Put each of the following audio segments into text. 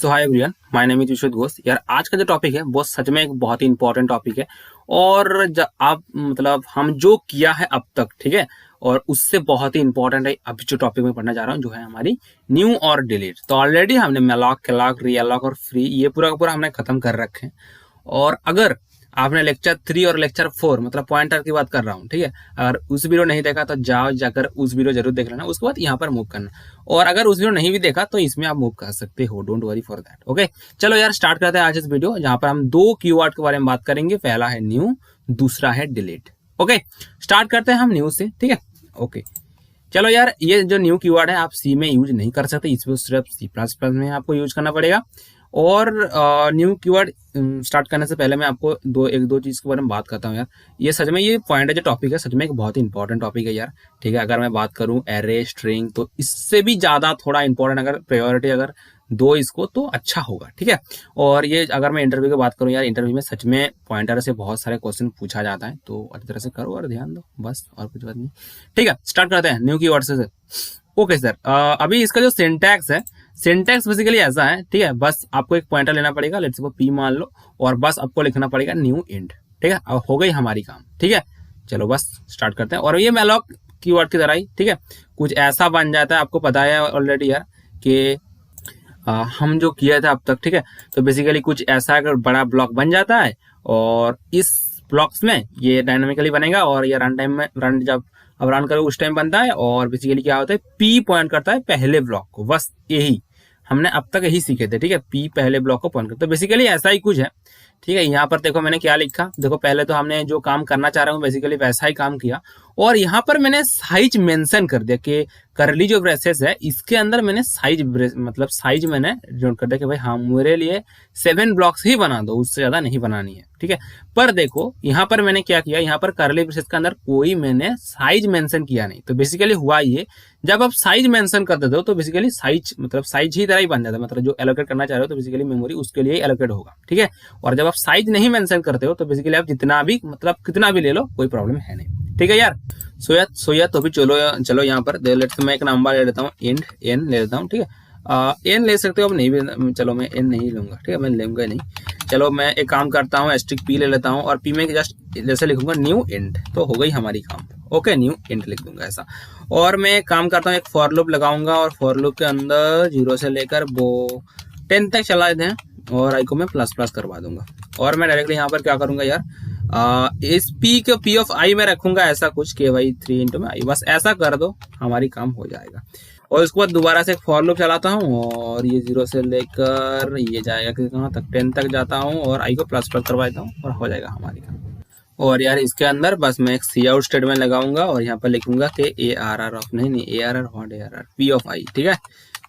So hi everyone, my name is Vishwajeet Ghosh. यार आज का जो टॉपिक है वो सच में एक बहुत ही इंपॉर्टेंट टॉपिक है। और आप मतलब हम जो किया है अब तक, ठीक है, और उससे बहुत ही इंपॉर्टेंट है अभी जो टॉपिक में पढ़ने जा रहा हूँ, जो है हमारी न्यू और डिलीट। तो ऑलरेडी हमने मेलॉक, कैलॉक, रीअलॉक और फ्री ये पूरा का पूरा हमने खत्म कर रखे हैं। और अगर आपने लेक्चर 3 और लेक्चर 4 मतलब पॉइंटर की बात कर रहा हूँ, ठीक है, अगर उस वीडियो नहीं देखा तो जाकर उस वीडियो जरूर देख लेना, उसके बाद यहाँ पर मूव करना। और अगर उस वीडियो नहीं भी देखा तो इसमें आप मूव कर सकते हो, don't worry for that. Okay, चलो यार स्टार्ट करते हैं आज इस वीडियो, जहाँ पर हम दो कीवर्ड के बारे में बात करेंगे। पहला है न्यू, दूसरा है डिलीट। ओके, स्टार्ट करते हैं हम न्यू से, ठीक है। ओके, चलो यार, ये जो न्यू कीवर्ड है आप सी में यूज नहीं कर सकते, इसमें सिर्फ C++ में आपको यूज करना पड़ेगा। और न्यू कीवर्ड स्टार्ट करने से पहले मैं आपको एक दो चीज के बारे में बात करता हूँ यार। ये सच में, ये पॉइंट है जो टॉपिक है, सच में एक बहुत ही इंपॉर्टेंट टॉपिक है यार, ठीक है। अगर मैं बात करूँ एरे, स्ट्रिंग, तो इससे भी ज्यादा थोड़ा इंपॉर्टेंट अगर प्रायोरिटी अगर दो इसको तो अच्छा होगा, ठीक है। और ये अगर मैं इंटरव्यू की बात करूँ यार, इंटरव्यू में सच में पॉइंटर से बहुत सारे क्वेश्चन पूछा जाता है, तो अच्छी तरह से करो और ध्यान दो, बस और कुछ बात नहीं। ठीक है, स्टार्ट करते हैं न्यू कीवर्ड से। ओके सर, अभी इसका जो सिंटैक्स है, सिंटैक्स बेसिकली ऐसा है, ठीक है। बस आपको एक पॉइंटर लेना पड़ेगा, लेट्स सपोज पी मान लो, और बस आपको लिखना पड़ेगा न्यू इंट, ठीक है। अब हो गई हमारी काम, ठीक है। चलो बस स्टार्ट करते हैं। और ये मेलॉक कीवर्ड की तरह ही, ठीक है, कुछ ऐसा बन जाता है, आपको पता है ऑलरेडी यार कि हम जो किया था अब तक, ठीक है। तो बेसिकली कुछ ऐसा अगर बड़ा ब्लॉक बन जाता है, और इस ब्लॉक्स में ये डायनामिकली बनेगा, और ये रन टाइम में जब अब रन करो उस टाइम बनता है। और बेसिकली क्या होता है, पी पॉइंट करता है पहले ब्लॉक को, बस यही हमने अब तक यही सीखे थे, ठीक है। पी पहले ब्लॉक को पॉइंट करता है, तो बेसिकली ऐसा ही कुछ है, ठीक है। यहाँ पर देखो मैंने क्या लिखा, देखो पहले तो हमने जो काम करना चाह रहा हूँ बेसिकली वैसा ही काम किया, और यहाँ पर मैंने साइज मेंशन कर दिया कि करली जो ब्रेसेस है इसके अंदर मैंने साइज मतलब साइज मैंने जोड़ कर दिया कि भाई हाँ मेरे लिए 7 ब्लॉक्स ही बना दो, उससे ज्यादा नहीं बनानी है, ठीक है। पर देखो यहाँ पर मैंने क्या किया, यहाँ पर करली ब्रेसेस के अंदर कोई मैंने साइज मेंशन किया नहीं। तो बेसिकली हुआ ये, जब आप साइज मेंशन कर देते हो तो बेसिकली साइज मतलब साइज ही तरह ही बन जाता है, मतलब जो एलोकेट करना चाह रहे हो तो बेसिकली मेमोरी उसके लिए एलोकेट होगा, ठीक है। और जब आप साइज नहीं मेंशन करते हो तो बेसिकली आप जितना भी मतलब कितना भी ले लो कोई प्रॉब्लम है नहीं, ठीक है यार। सोया तो भी चलो यहाँ पर मैं एक नंबर ले लेता हूँ, एन ले लेता हूँ, ठीक है। एन ले सकते हो, अब नहीं भी, चलो मैं एन नहीं लूंगा, ठीक है, मैं लूंगा नहीं। चलो मैं एक काम करता हूँ, एस्ट्रिक पी ले लेता हूँ, और पी में जस्ट जैसे लिखूंगा न्यू इंट, तो हो गई हमारी काम। ओके, न्यू इंट लिख दूंगा ऐसा। और मैं एक काम करता हूँ, एक फॉर लूप लगाऊंगा, और फॉर लूप के अंदर 0 से लेकर 10 तक चला देते हैं, और आई को मैं प्लस करवा दूंगा। और मैं डायरेक्टली यहाँ पर क्या करूंगा यार, इस पी के पी ऑफ आई में रखूंगा ऐसा कुछ कि भाई 3 इंटू में आई, बस ऐसा कर दो, हमारी काम हो जाएगा। और उसके बाद दोबारा से एक फॉर लूप चलाता हूँ, और ये 0 से लेकर ये जाएगा कि कहाँ तक, 10 तक जाता हूँ, और आई को प्लस करवा देता हूँ, और हो जाएगा हमारी काम। और यार इसके अंदर बस मैं एक सी आउट स्टेटमेंट लगाऊंगा, और यहाँ पर लिखूंगा कि ए आर आर ऑफ नहीं A R R what A R R P of I, ठीक है,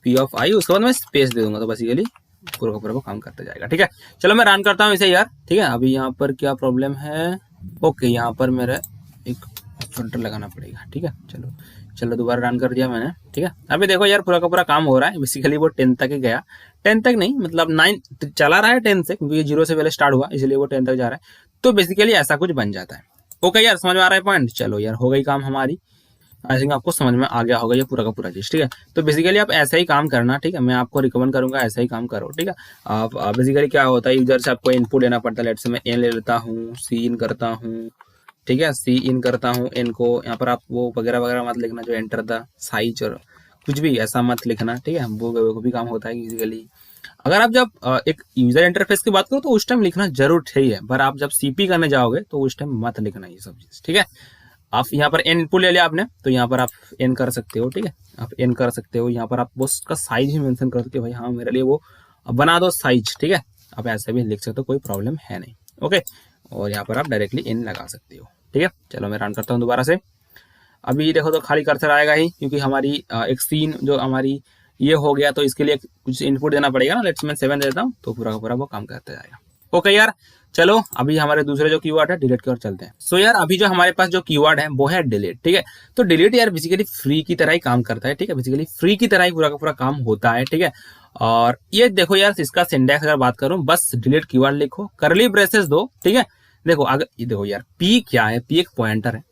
पी ऑफ आई। उसके बाद मैं स्पेस दे दूंगा, तो बेसिकली पूरा का पूरा काम करते जाएगा, ठीक है। चलो मैं रन करता हूँ इसे यार, ठीक है। अभी यहाँ पर क्या प्रॉब्लम है, ओके, यहाँ पर मेरा एक फिल्टर लगाना पड़ेगा, ठीक है। चलो दोबारा रन कर दिया मैंने, ठीक है। अभी देखो यार पूरा का पूरा काम हो रहा है, बेसिकली वो 10 तक ही गया, 10 तक नहीं मतलब 9 चला रहा है 10 से, क्योंकि 0 से पहले स्टार्ट हुआ इसलिए वो 10 तक जा रहा है। तो बेसिकली ऐसा कुछ बन जाता है। ओके यार, समझ में आ रहा है पॉइंट। चलो यार हो गई काम हमारी, आई थिंक आपको समझ में आ गया होगा ये पूरा का पूरा चीज, ठीक है। तो बेसिकली आप ऐसा ही काम करना, ठीक है, मैं आपको रिकमेंड करूंगा ऐसा ही काम करो, ठीक है। आप बेसिकली क्या होता है, यूजर से आपको इनपुट लेना पड़ता है। लेट्स से मैं एन ले लेता हूँ, सी इन करता हूँ, ठीक है, सी इन करता हूँ एन को। यहाँ पर आप वो वगैरह वगैरह मत लिखना, जो एंटर द साइज और कुछ भी ऐसा मत लिखना, ठीक है। वो भी काम होता है बेसिकली। अगर आप जब एक यूजर इंटरफेस की बात करो तो उस टाइम लिखना जरूर चाहिए, पर आप जब सीपी करने जाओगे तो उस टाइम मत लिखना ये सब चीज, ठीक है। आप यहाँ पर एन इनपुट ले लिया आपने, तो यहाँ पर आप एन कर सकते हो, ठीक है, आप एन कर सकते हो। यहाँ पर आप वो उसका साइज ही मेंशन कर सकते हो, भाई हाँ मेरे लिए वो बना दो साइज, ठीक है। आप ऐसे भी लिख सकते हो, कोई प्रॉब्लम है नहीं, ओके। और यहाँ पर आप डायरेक्टली एन लगा सकते हो, ठीक है। चलो मैं रन करता हूँ दोबारा से। अभी देखो तो खाली कर्सर आएगा ही, क्योंकि हमारी एक सीन जो हमारी ये हो गया, तो इसके लिए कुछ इनपुट देना पड़ेगा ना। लेट्स मैं 7 देता हूँ, तो पूरा का पूरा वो काम करता जाएगा। ओके यार, चलो अभी हमारे दूसरे जो कीवर्ड है डिलीट की ओर चलते हैं। सो यार अभी जो हमारे पास जो कीवर्ड है वो है डिलीट, ठीक है। तो डिलीट यार बेसिकली फ्री की तरह ही काम करता है, ठीक है, बेसिकली फ्री की तरह ही पूरा का पूरा काम होता है, ठीक है। और ये देखो यार, इसका सिंटैक्स अगर बात करूं, बस डिलीट कीवर्ड लिखो, करली ब्रेसेस दो, ठीक है। देखो अगर ये देखो यार, पी क्या है, पी एक पॉइंटर है,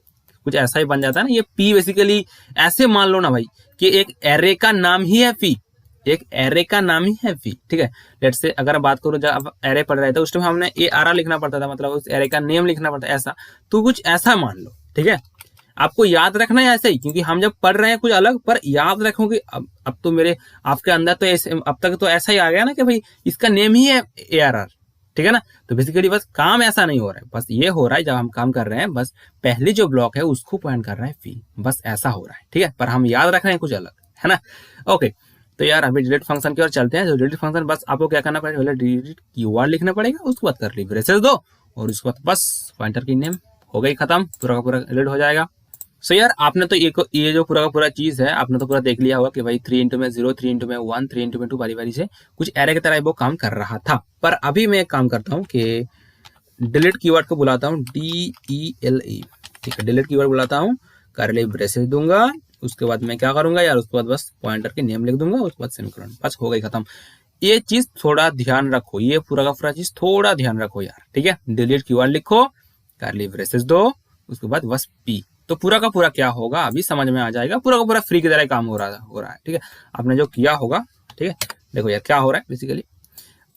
कुछ ऐसा ही बन जाता है ना। ये पी बेसिकली ऐसे मान लो ना भाई कि एक एरे का नाम ही है पी, एक एरे का नाम ही है वी, ठीक है। लेट्स से अगर बात करूं जब आप एरे पढ़ रहे थे उस टाइम हमने ए आर लिखना पड़ता था, मतलब उस एरे का नेम लिखना पड़ता है ऐसा, तो कुछ ऐसा मान लो, ठीक है। आपको याद रखना है ऐसे ही, क्योंकि हम जब पढ़ रहे हैं कुछ अलग, पर याद रखो कि अब तो मेरे आपके अंदर तो ऐसे अब तक तो ऐसा ही आ गया ना कि भाई इसका नेम ही है ए आर, ठीक है ना। तो बेसिकली बस काम ऐसा नहीं हो रहा है, बस ये हो रहा है जब हम काम कर रहे हैं, बस पहली जो ब्लॉक है उसको पॉइंट कर रहा है वी, बस ऐसा हो रहा है, ठीक है। पर हम याद रख रहे हैं कुछ अलग, है ना। ओके, तो यार अभी डिलीट फंक्शन की ओर चलते हैं। जो डिलीट फंक्शन, बस आपको क्या करना पड़ेगा, पहले डिलीट कीवर्ड लिखना पड़ेगा, उसके बाद कर ली ब्रेसेस दो, और उसके बाद बस पॉइंटर की नेम हो गई खत्म, पूरा का पूरा डिलीट हो जाएगा। सो यार आपने तो ये जो पूरा का पूरा चीज है आपने तो पूरा देख लिया होगा कि भाई 3 इंटू में 0, 3 इंटू में 1, 3 इंटू में 2 बारी बारी से कुछ एरे की तरह वो काम कर रहा था। पर अभी मैं एक काम करता हूँ कि डिलीट कीवर्ड को बुलाता हूँ DELE, ठीक है। डिलीट कीवर्ड बुलाता हूँ, करली ब्रेसेस दूंगा, उसके बाद मैं क्या करूंगा यार, उसके बाद बस पॉइंटर की नेम लिख दूंगा, उसके बाद सेमीकोलन, बस हो गई खत्म। ये चीज थोड़ा ध्यान रखो, ये पूरा का पूरा चीज थोड़ा ध्यान रखो यार, ठीक है। डिलीट कीवर्ड लिखो, करली ब्रेसेस दो, उसके बाद बस पी, तो पूरा का पूरा क्या होगा अभी समझ में आ जाएगा। पूरा का पूरा फ्री की तरह काम हो रहा है, ठीक है। आपने जो किया होगा, ठीक है। देखो यार क्या हो रहा है बेसिकली,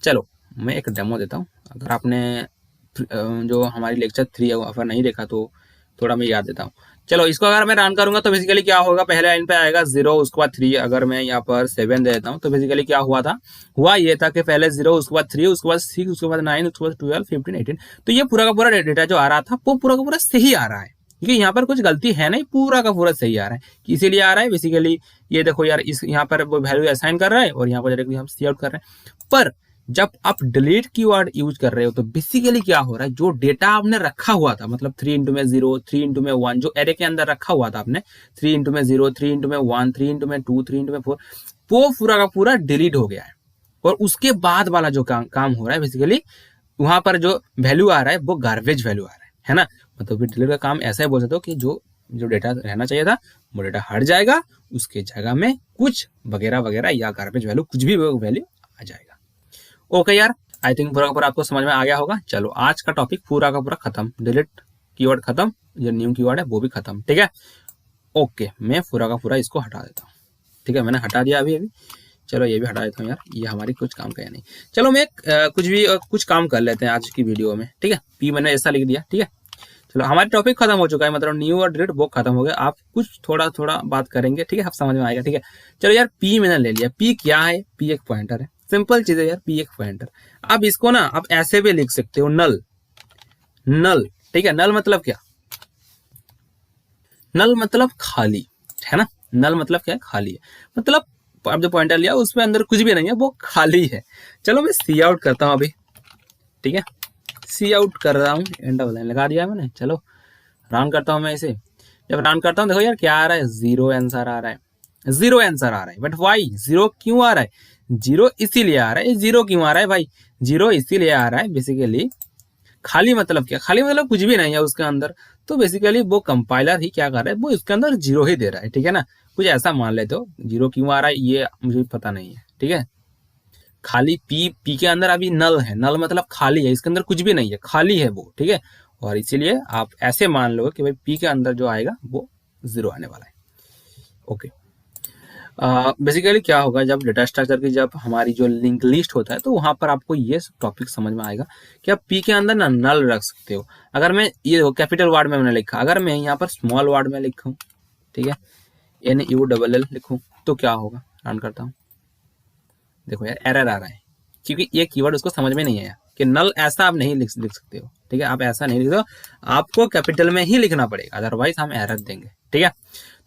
चलो मैं एक डेमो देता हूँ। अगर आपने जो हमारी लेक्चर 3 है अगर नहीं देखा तो थोड़ा मैं याद देता हूँ। चलो इसको अगर मैं रन करूंगा तो बेसिकली क्या होगा, पहले लाइन पे आएगा 0, उसके बाद 3, अगर मैं यहाँ पर 7 दे देता हूँ तो बेसिकली क्या हुआ ये था कि पहले 0, उसके बाद 3, उसके बाद 6, उसके बाद 9, उसके बाद 12, 15, 18, तो ये पूरा का पूरा डेटा जो आ रहा था वो पूरा का पूरा सही आ रहा है, क्योंकि यहाँ पर कुछ गलती है नहीं, पूरा का पूरा सही आ रहा है। इसीलिए आ रहा है बेसिकली, ये देखो यार इस यहाँ पर वो वैल्यू असाइन कर रहा है और यहाँ पर डायरेक्टली हम सी आउट कर रहे हैं। पर जब आप डिलीट कीवर्ड यूज कर रहे हो तो बेसिकली क्या हो रहा है, जो डेटा आपने रखा हुआ था, मतलब 3 इंटू में 0, 3 इंटू में 1, जो एरे के अंदर रखा हुआ था आपने 3 इंटू में 0, 3 इंटू में 1, 3 इंटू में 2, 3 इंटू में 4, वो पूरा का पूरा डिलीट हो गया है। और उसके बाद वाला जो काम हो रहा है बेसिकली, वहां पर जो वैल्यू आ रहा है वो गार्बेज वैल्यू आ रहा है ना। मतलब डिलीट का काम ऐसा ही बोल सकते हो कि जो डेटा रहना चाहिए था वो डेटा हट जाएगा, उसके जगह में कुछ वगैरह वगैरह या गार्बेज वैल्यू कुछ भी वैल्यू आ जाएगा। ओके यार, आई थिंक पूरा का पूरा आपको समझ में आ गया होगा। चलो आज का टॉपिक पूरा का पूरा खत्म, डिलीट कीवर्ड खत्म, जो न्यू कीवर्ड है वो भी खत्म, ठीक है। ओके, मैं पूरा का पूरा इसको हटा देता हूँ, ठीक है। मैंने हटा दिया अभी। चलो ये भी हटा देता हूँ यार, ये हमारी कुछ काम का है नहीं। चलो मैं कुछ काम कर लेते हैं आज की वीडियो में, ठीक है। पी मैंने ऐसा लिख दिया, ठीक है। चलो हमारा टॉपिक खत्म हो चुका है, मतलब न्यू और डिलीट वो खत्म हो गया। आप कुछ थोड़ा थोड़ा बात करेंगे, ठीक है, आप समझ में आएगा, ठीक है। चलो यार पी मैंने ले लिया, पी क्या है, पी एक पॉइंटर है, सिंपल चीज है यार, पी एक पॉइंटर। अब इसको ना आप ऐसे भी लिख सकते हो, नल, ठीक है। नल मतलब क्या, नल मतलब खाली, है ना। नल मतलब क्या है, खाली है, मतलब आप जो पॉइंटर लिया उसमें अंदर कुछ भी नहीं है, वो खाली है। चलो मैं सी आउट करता हूँ अभी, ठीक है। सी आउट कर रहा हूँ, एंड लाइन लगा दिया मैंने। चलो रन करता हूँ मैं इसे। जब रन करता हूँ देखो यार क्या आ रहा है, 0 आंसर आ रहा है, 0 आंसर आ रहा है। बट वाई 0 क्यों आ रहा है, 0 इसीलिए आ रहा है। 0 क्यों आ रहा है भाई, 0 इसीलिए आ रहा है बेसिकली, खाली मतलब क्या, खाली मतलब कुछ भी नहीं है उसके अंदर। तो बेसिकली वो कंपाइलर ही क्या कर रहा है, वो इसके अंदर 0 ही दे रहा है, ठीक है ना। कुछ ऐसा मान लेते हो, 0 क्यों आ रहा है ये मुझे पता नहीं है, ठीक है। खाली पी के अंदर अभी नल है, नल मतलब खाली है, इसके अंदर कुछ भी नहीं है, खाली है वो, ठीक है। और इसीलिए आप ऐसे मान लो कि भाई पी के अंदर जो आएगा वो 0 आने वाला है। ओके, बेसिकली क्या होगा, जब डेटा स्ट्रक्चर की जब हमारी जो लिंक लिस्ट होता है तो वहां पर आपको ये टॉपिक समझ में आएगा कि आप पी के अंदर ना नल रख सकते हो। अगर मैं ये कैपिटल वर्ड में मैंने लिखा, अगर मैं यहाँ पर स्मॉल वर्ड में लिखूं, ठीक है, NULL लिखूं तो क्या होगा, रन करता हूँ, देखो यार एरर आ रहा है, क्योंकि ये कीवर्ड उसको समझ में नहीं आया कि नल ऐसा आप नहीं लिख सकते हो, ठीक है। आप ऐसा नहीं लिख दो, आपको कैपिटल में ही लिखना पड़ेगा, अदरवाइज हम एरर देंगे, ठीक है।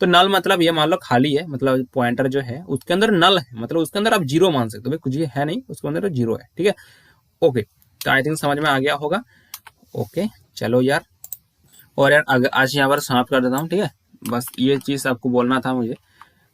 तो नल मतलब ये मान लो खाली है, मतलब पॉइंटर जो है उसके अंदर नल है, मतलब उसके अंदर आप 0 मान सकते हो, भाई कुछ है नहीं उसके अंदर, 0 है, ठीक है। ओके, तो आई थिंक समझ में आ गया होगा। ओके चलो यार, और यार आज यहाँ पर समाप्त कर देता हूँ, ठीक है। बस ये चीज आपको बोलना था मुझे।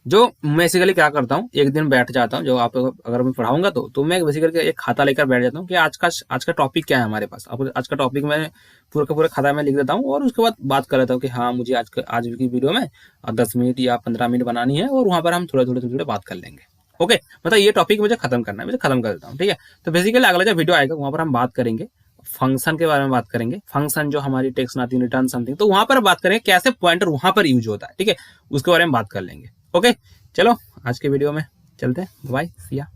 जो बेसिकली क्या करता हूँ, एक दिन बैठ जाता हूँ, जो आप अगर मैं पढ़ाऊंगा तो मैं बेसिकली एक खाता लेकर बैठ जाता हूँ कि आज का टॉपिक क्या है हमारे पास। आज का टॉपिक मैं पूरा का पूरा खाता में लिख देता हूँ, और उसके बाद बात कर लेता हूँ कि हाँ मुझे आज की वीडियो में 10 मिनट या 15 मिनट बनानी है, और वहां पर हम थोड़े बात कर लेंगे। ओके, मतलब ये टॉपिक मुझे खत्म करना है, मुझे खत्म कर देता हूँ, ठीक है। तो बेसिकली अगला जो वीडियो आएगा वहां पर हम बात करेंगे फंक्शन के बारे में, बात करेंगे फंक्शन जो हमारी टेक्स्ट आती है, रिटर्न समथिंग, तो वहां पर बात करेंगे कैसे पॉइंटर वहां पर यूज होता है, ठीक है, उसके बारे में बात कर लेंगे। ओके चलो आज के वीडियो में चलते हैं, बाय, सिया।